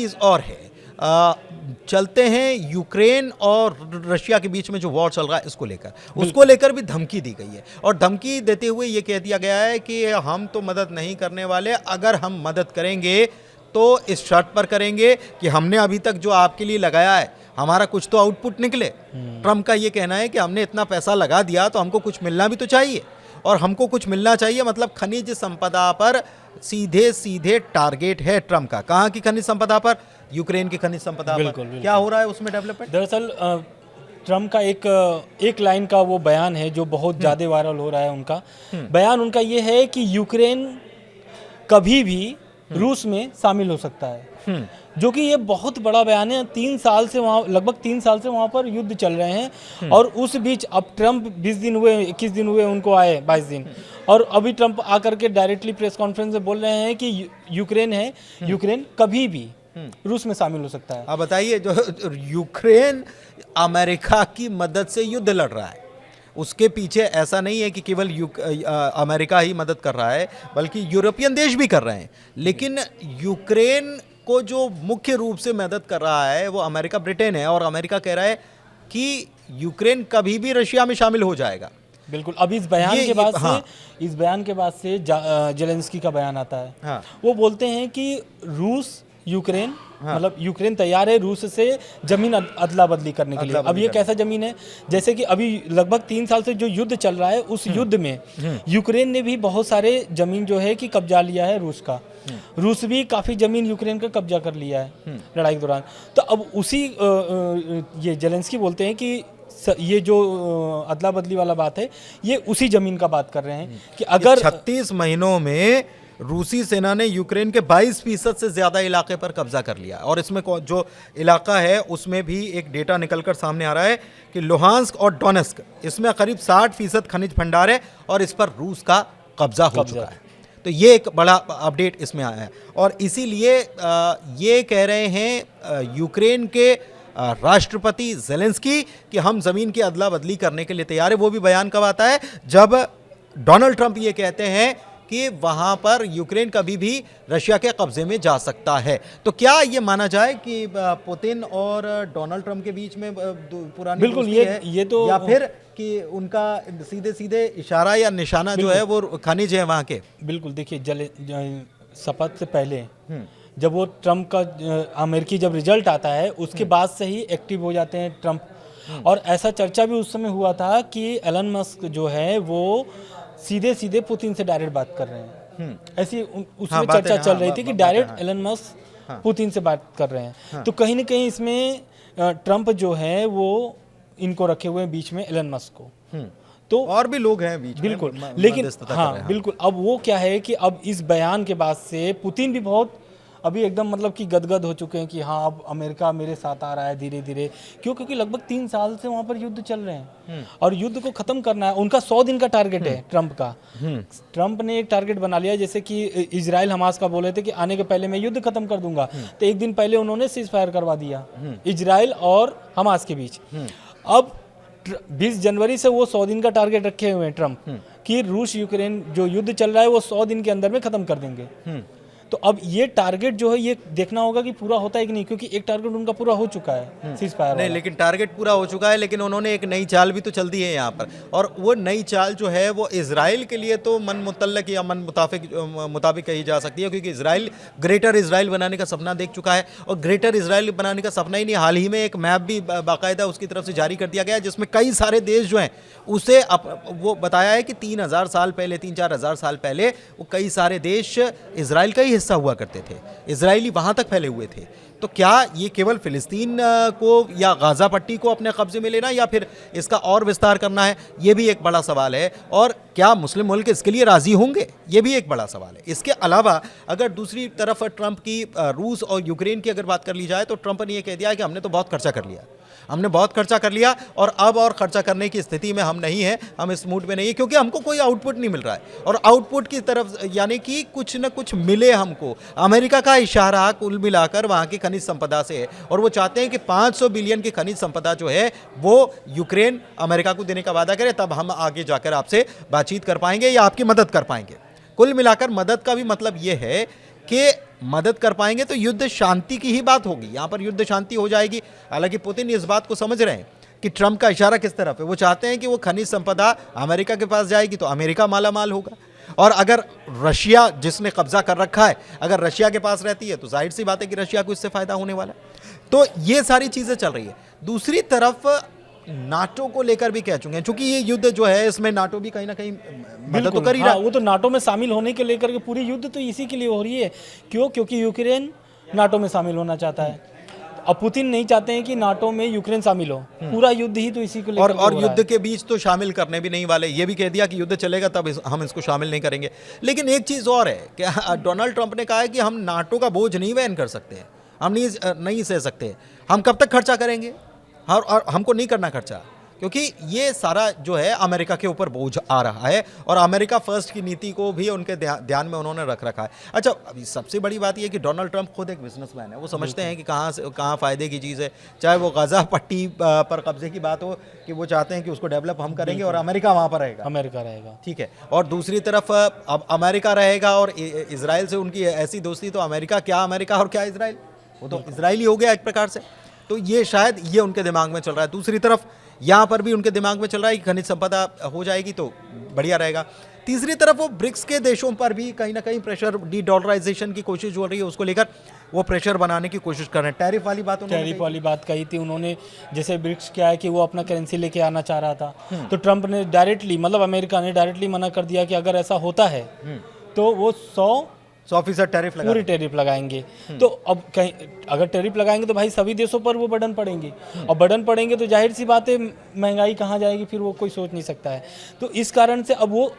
चीज़ और है। चलते हैं यूक्रेन और रशिया के बीच में जो वॉर चल रहा है इसको लेकर, उसको लेकर भी धमकी दी गई है और धमकी देते हुए ये कह दिया गया है कि हम तो मदद नहीं करने वाले, अगर हम मदद करेंगे तो इस शर्त पर करेंगे कि हमने अभी तक जो आपके लिए लगाया है हमारा कुछ तो आउटपुट निकले। ट्रम्प का ये कहना है कि हमने इतना पैसा लगा दिया तो हमको कुछ मिलना भी तो चाहिए, और हमको कुछ मिलना चाहिए मतलब खनिज संपदा पर सीधे सीधे टारगेट है ट्रम्प का। कहाँ की खनिज संपदा पर? यूक्रेन की खनिज संपदा पर। बिल्कुल। क्या हो रहा है उसमें डेवलपमेंट? दरअसल ट्रम्प का एक लाइन का वो बयान है जो बहुत ज़्यादा वायरल हो रहा है। उनका बयान उनका ये है कि यूक्रेन कभी भी रूस में शामिल हो सकता है, जो कि ये बहुत बड़ा बयान है। 3 साल से वहाँ, लगभग 3 साल से वहाँ पर युद्ध चल रहे हैं और उस बीच अब ट्रम्प 20 दिन हुए, 21 दिन हुए उनको आए, 22 दिन, और अभी ट्रम्प आकर के डायरेक्टली प्रेस कॉन्फ्रेंस में बोल रहे हैं कि यूक्रेन कभी भी रूस में शामिल हो सकता है। आप बताइए, जो यूक्रेन अमेरिका की मदद से युद्ध लड़ रहा है, उसके पीछे ऐसा नहीं है कि केवल अमेरिका ही मदद कर रहा है, बल्कि यूरोपियन देश भी कर रहे हैं। लेकिन यूक्रेन को जो मुख्य रूप से मदद कर रहा है वो अमेरिका, ब्रिटेन है, और अमेरिका कह रहा है कि यूक्रेन कभी भी रशिया में शामिल हो जाएगा। बिल्कुल। अब इस बयान के बाद से जेलेंस्की का बयान आता है। हाँ। वो बोलते हैं कि रूस यूक्रेन, मतलब यूक्रेन तैयार है रूस से जमीन अदला बदली करने के लिए। अब ये कैसा जमीन है? जैसे कि अभी लगभग 3 साल से जो युद्ध चल रहा है, उस युद्ध में यूक्रेन ने भी बहुत सारे जमीन जो है कि कब्जा लिया है रूस का। रूस भी काफ़ी जमीन यूक्रेन का कब्जा कर लिया है लड़ाई के दौरान। तो अब उसी ये जेलेंस्की बोलते हैं कि ये जो अदला बदली वाला बात है, ये उसी जमीन का बात कर रहे हैं कि अगर 36 महीनों में रूसी सेना ने यूक्रेन के 22% से ज़्यादा इलाके पर कब्जा कर लिया, और इसमें जो इलाका है उसमें भी एक डेटा निकलकर सामने आ रहा है कि लुहांस्क और डोनेस्क, इसमें करीब 60% खनिज भंडार है और इस पर रूस का कब्जा हो चुका है। तो ये एक बड़ा अपडेट इसमें आया है, और इसीलिए ये कह रहे हैं यूक्रेन के राष्ट्रपति जेलेंस्की कि हम ज़मीन की अदला बदली करने के लिए तैयार है। वो भी बयान कब आता है? जब डोनाल्ड ट्रंप ये कहते हैं कि वहाँ पर यूक्रेन कभी भी रशिया के कब्जे में जा सकता है। तो क्या ये माना जाए कि पुतिन और डोनाल्ड ट्रंप के बीच में पुरानी बिल्कुल ये तो, या फिर कि उनका सीधे सीधे इशारा या निशाना जो है वो खनिज है वहाँ के? बिल्कुल। देखिए, शपथ से पहले जब वो ट्रम्प का अमेरिकी जब रिजल्ट आता है उसके बाद से ही एक्टिव हो जाते हैं ट्रम्प, और ऐसा चर्चा भी उस समय हुआ था कि एलन मस्क जो है वो सीधे सीधे पुतिन से डायरेक्ट बात कर रहे हैं। ऐसी उसमें चर्चा चल रही थी कि डायरेक्ट एलन मस्क पुतिन से बात कर रहे हैं। तो कहीं ना कहीं इसमें ट्रम्प जो है वो इनको रखे हुए हैं बीच में, एलन मस्क को। तो और भी लोग हैं बीच में, बिल्कुल। लेकिन बिल्कुल, अब वो क्या है कि अब इस बयान के बाद से पुतिन भी बहुत अभी एकदम मतलब कि गदगद हो चुके हैं कि हाँ अब अमेरिका मेरे साथ आ रहा है धीरे धीरे। क्योंकि लगभग 3 साल से वहाँ पर युद्ध चल रहे हैं और युद्ध को ख़त्म करना है। उनका 100 दिन का टारगेट है ट्रम्प का। ट्रम्प ने एक टारगेट बना लिया, जैसे कि इजराइल हमास का बोले थे कि आने के पहले मैं युद्ध खत्म कर दूंगा, तो एक दिन पहले उन्होंने सीज फायर करवा दिया इजराइल और हमास के बीच। अब 20 जनवरी से वो 100 दिन का टारगेट रखे हुए हैं ट्रम्प कि रूस यूक्रेन जो युद्ध चल रहा है वो 100 दिन के अंदर में ख़त्म कर देंगे। तो अब ये टारगेट जो है ये देखना होगा कि पूरा होता है कि नहीं, क्योंकि एक टारगेट उनका पूरा हो चुका है सीज फायर नहीं, लेकिन टारगेट पूरा हो चुका है, लेकिन उन्होंने एक नई चाल भी तो चल दी है यहाँ पर, और वो नई चाल जो है वो इजराइल के लिए तो मन मुतल्लक या मन मुताबिक कही जा सकती है, क्योंकि इजराइल ग्रेटर इजराइल बनाने का सपना देख चुका है, और ग्रेटर इजराइल बनाने का सपना ही नहीं, हाल ही में एक मैप भी बाकायदा उसकी तरफ से जारी कर दिया गया है जिसमें कई सारे देश जो हैं उसे वो बताया है कि 3,000 साल पहले, 3-4 साल पहले वो कई सारे देश इजराइल का ही हिस्सा हुआ करते थे, इजरायली वहाँ तक फैले हुए थे। तो क्या ये केवल फिलिस्तीन को या गाज़ा पट्टी को अपने कब्जे में लेना, या फिर इसका और विस्तार करना है, ये भी एक बड़ा सवाल है। और क्या मुस्लिम मुल्क इसके लिए राज़ी होंगे, ये भी एक बड़ा सवाल है। इसके अलावा अगर दूसरी तरफ ट्रंप की रूस और यूक्रेन की अगर बात कर ली जाए, तो ट्रंप ने ये कह दिया कि हमने तो बहुत खर्चा कर लिया, हमने बहुत खर्चा कर लिया और अब और खर्चा करने की स्थिति में हम नहीं हैं, हम इस मूड में नहीं है, क्योंकि हमको कोई आउटपुट नहीं मिल रहा है, और आउटपुट की तरफ यानी कि कुछ न कुछ मिले हमको। अमेरिका का इशारा कुल मिलाकर वहाँ की खनिज संपदा से है, और वो चाहते हैं कि 500 बिलियन की खनिज संपदा जो है वो यूक्रेन अमेरिका को देने का वादा करे, तब हम आगे जाकर आपसे बातचीत कर पाएंगे या आपकी मदद कर पाएंगे। कुल मिलाकर मदद का भी मतलब ये है कि मदद कर पाएंगे तो युद्ध शांति की ही बात होगी, यहाँ पर युद्ध शांति हो जाएगी। हालांकि पुतिन इस बात को समझ रहे हैं कि ट्रंप का इशारा किस तरफ है। वो चाहते हैं कि वो खनिज संपदा अमेरिका के पास जाएगी तो अमेरिका माला माल होगा, और अगर रशिया जिसने कब्जा कर रखा है अगर रशिया के पास रहती है तो जाहिर सी बात है कि रशिया को इससे फायदा होने वाला है। तो ये सारी चीज़ें चल रही है। दूसरी तरफ नाटो को लेकर भी कह चुके हैं, चूंकि ये युद्ध जो है इसमें नाटो भी कहीं ना कहीं मदद तो कर ही रहा है। वो तो नाटो में शामिल होने के लेकर के पूरी युद्ध तो इसी के लिए हो रही है। क्यों? क्योंकि यूक्रेन नाटो में शामिल होना चाहता है। अब पुतिन नहीं चाहते हैं कि नाटो में यूक्रेन शामिल हो। पूरा युद्ध ही तो इसी को लेकर और युद्ध के बीच तो शामिल करने भी नहीं वाले, ये भी कह दिया कि युद्ध चलेगा तब हम इसको शामिल नहीं करेंगे। लेकिन एक चीज़ और है कि डोनाल्ड ट्रंप ने कहा है कि हम नाटो का बोझ नहीं वहन कर सकते, हम नहीं सह सकते। हम कब तक खर्चा करेंगे? और हमको नहीं करना खर्चा, क्योंकि ये सारा जो है अमेरिका के ऊपर बोझ आ रहा है, और अमेरिका फर्स्ट की नीति को भी उनके ध्यान में उन्होंने रख रखा है। अच्छा, अभी सबसे बड़ी बात ये है कि डोनाल्ड ट्रंप खुद एक बिजनेसमैन है। वो समझते हैं कि कहाँ फ़ायदे की चीज़ है, चाहे वो गाज़ा पट्टी पर कब्जे की बात हो कि वो चाहते हैं कि उसको डेवलप हम करेंगे और अमेरिका वहाँ पर रहेगा, अमेरिका रहेगा, ठीक है। और दूसरी तरफ अब अमेरिका रहेगा और इजराइल से उनकी ऐसी दोस्ती, तो अमेरिका और क्या इजराइल, वो तो इजराइल ही हो गया एक प्रकार से। तो ये शायद ये उनके दिमाग में चल रहा है। दूसरी तरफ यहाँ पर भी उनके दिमाग में चल रहा है कि खनिज संपदा हो जाएगी तो बढ़िया रहेगा। तीसरी तरफ वो ब्रिक्स के देशों पर भी कहीं ना कहीं प्रेशर, डी डॉलराइजेशन की कोशिश हो रही है, उसको लेकर वो प्रेशर बनाने की कोशिश कर रहे हैं। टैरिफ वाली बात कही थी उन्होंने। जैसे ब्रिक्स क्या है कि वो अपना करेंसी लेके आना चाह रहा था, तो ट्रंप ने डायरेक्टली, मतलब अमेरिका ने डायरेक्टली मना कर दिया कि अगर ऐसा होता है तो वो 100% टैरिफ पूरी टैरिफ लगाएंगे। तो अब कहीं अगर टैरिफ लगाएंगे तो भाई सभी देशों पर वो बर्डन पड़ेंगे, और बर्डन पड़ेंगे तो जाहिर सी बात है महंगाई कहाँ जाएगी, फिर वो कोई सोच नहीं सकता है। तो इस कारण से अब वो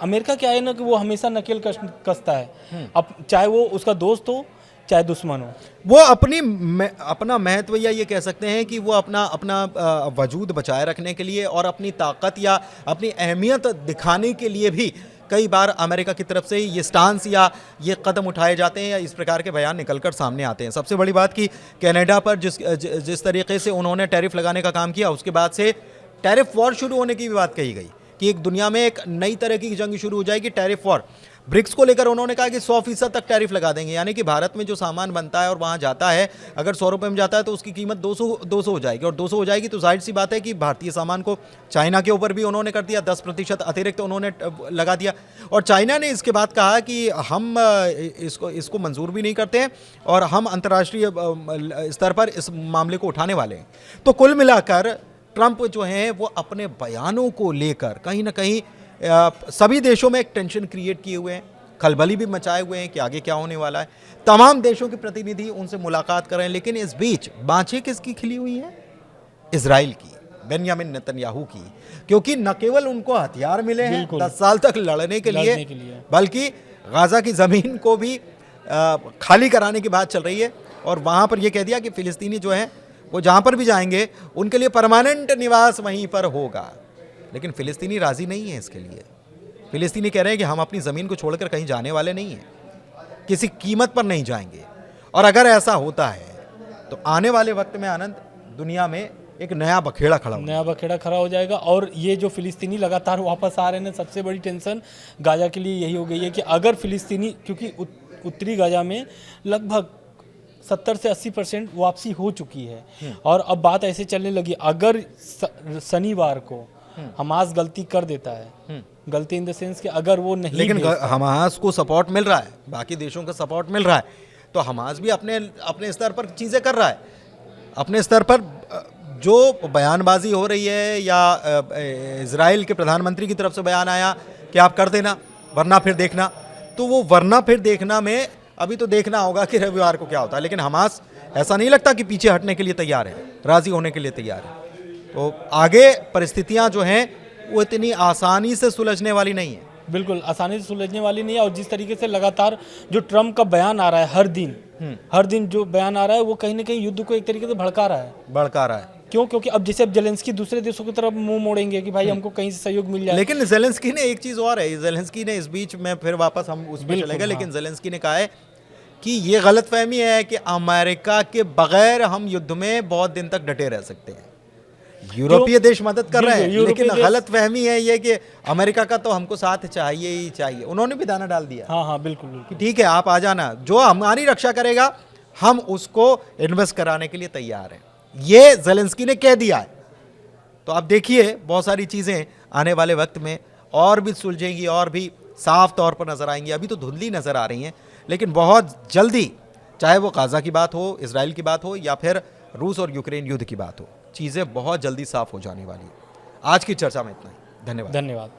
अमेरिका क्या है ना कि वो हमेशा नकेल कसता है, अब चाहे वो उसका दोस्त हो चाहे दुश्मन हो। वो अपना महत्व, या ये कह सकते हैं कि वो अपना वजूद बचाए रखने के लिए और अपनी ताकत या अपनी अहमियत दिखाने के लिए भी कई बार अमेरिका की तरफ से ये स्टांस या ये कदम उठाए जाते हैं, या इस प्रकार के बयान निकलकर सामने आते हैं। सबसे बड़ी बात कि कनाडा पर जिस तरीके से उन्होंने टैरिफ लगाने का काम किया, उसके बाद से टैरिफ वॉर शुरू होने की भी बात कही गई कि एक दुनिया में एक नई तरह की जंग शुरू हो जाएगी, टैरिफ वॉर। ब्रिक्स को लेकर उन्होंने कहा कि 100% तक टैरिफ लगा देंगे, यानी कि भारत में जो सामान बनता है और वहाँ जाता है, अगर 100 रुपये में जाता है तो उसकी कीमत 200 हो जाएगी, और 200 हो जाएगी तो जाहिर सी बात है कि भारतीय सामान को चाइना के ऊपर भी उन्होंने कर दिया, 10% अतिरिक्त उन्होंने लगा दिया। और चाइना ने इसके बाद कहा कि हम इसको मंजूर भी नहीं करते हैं और हम अंतर्राष्ट्रीय स्तर पर इस मामले को उठाने वाले हैं। तो कुल मिलाकर ट्रंप जो हैं वो अपने बयानों को लेकर कहीं ना कहीं सभी देशों में एक टेंशन क्रिएट किए हुए हैं, खलबली भी मचाए हुए हैं कि आगे क्या होने वाला है। तमाम देशों के प्रतिनिधि उनसे मुलाकात कर रहे हैं, लेकिन इस बीच बाँछें किसकी खिली हुई है? इजराइल की, बेंयामिन नेतन्याहू की, क्योंकि न केवल उनको हथियार मिले हैं 10 साल तक लड़ने के लिए, बल्कि गाज़ा की ज़मीन को भी खाली कराने की बात चल रही है। और वहाँ पर यह कह दिया कि फ़िलिस्तीनी जो हैं वो जहाँ पर भी जाएंगे उनके लिए परमानेंट निवास वहीं पर होगा। लेकिन फ़िलिस्तीनी राज़ी नहीं है इसके लिए। फ़िलिस्तीनी कह रहे हैं कि हम अपनी ज़मीन को छोड़कर कहीं जाने वाले नहीं हैं, किसी कीमत पर नहीं जाएंगे। और अगर ऐसा होता है तो आने वाले वक्त में आनंद, दुनिया में एक नया बखेड़ा खड़ा हो जाएगा। और ये जो फ़िलिस्तीनी लगातार वापस आ रहे हैं, सबसे बड़ी टेंशन गाज़ा के लिए यही हो गई है कि अगर फ़िलिस्तीनी, क्योंकि उत्तरी गाज़ा में लगभग 70 से 80% वापसी हो चुकी है, और अब बात ऐसे चलने लगी अगर शनिवार को हमास गलती कर देता है, गलती इन द सेंस कि अगर वो नहीं, लेकिन हमास को सपोर्ट मिल रहा है, बाकी देशों का सपोर्ट मिल रहा है, तो हमास भी अपने स्तर पर चीज़ें कर रहा है। अपने स्तर पर जो बयानबाजी हो रही है, या इजराइल के प्रधानमंत्री की तरफ से बयान आया कि आप कर देना वरना फिर देखना, तो वो वरना फिर देखना में अभी तो देखना होगा कि रविवार को क्या होता है। लेकिन हमास ऐसा नहीं लगता कि पीछे हटने के लिए तैयार है, राज़ी होने के लिए तैयार है। तो आगे परिस्थितियां जो हैं वो इतनी आसानी से सुलझने वाली नहीं है, बिल्कुल आसानी से सुलझने वाली नहीं है। और जिस तरीके से लगातार जो ट्रंप का बयान आ रहा है, हर दिन जो बयान आ रहा है, वो कहीं ना कहीं युद्ध को एक तरीके से भड़का रहा है। क्यों? क्योंकि अब जैसे जेलेंस्की दूसरे देशों की तरफ मुंह मोड़ेंगे कि भाई हमको कहीं से सहयोग मिल जाए। लेकिन जेलेंस्की ने एक चीज़ और है, जेलेंस्की ने इस बीच में फिर वापस हम उसमें चलेंगे, लेकिन जेलेंस्की ने कहा है कि ये गलतफहमी है कि अमेरिका के बगैर हम युद्ध में बहुत दिन तक डटे रह सकते हैं। यूरोपीय देश मदद कर रहे हैं, बिल्कुल, यूरोपीय लेकिन देश- गलत फहमी है ये कि अमेरिका का तो हमको साथ चाहिए ही चाहिए। उन्होंने भी दाना डाल दिया हाँ हाँ बिल्कुल बिल्कुल। कि ठीक है आप आ जाना, जो हमारी रक्षा करेगा हम उसको इन्वेस्ट कराने के लिए तैयार हैं, ये ज़ेलेंस्की ने कह दिया है। तो आप देखिए बहुत सारी चीज़ें आने वाले वक्त में और भी सुलझेंगी और भी साफ तौर पर नज़र आएंगी। अभी तो धुंधली नज़र आ रही हैं, लेकिन बहुत जल्दी, चाहे वो गाज़ा की बात हो, इसराइल की बात हो या फिर रूस और यूक्रेन युद्ध की बात हो, चीज़ें बहुत जल्दी साफ हो जाने वाली है। आज की चर्चा में इतना ही। धन्यवाद। धन्यवाद।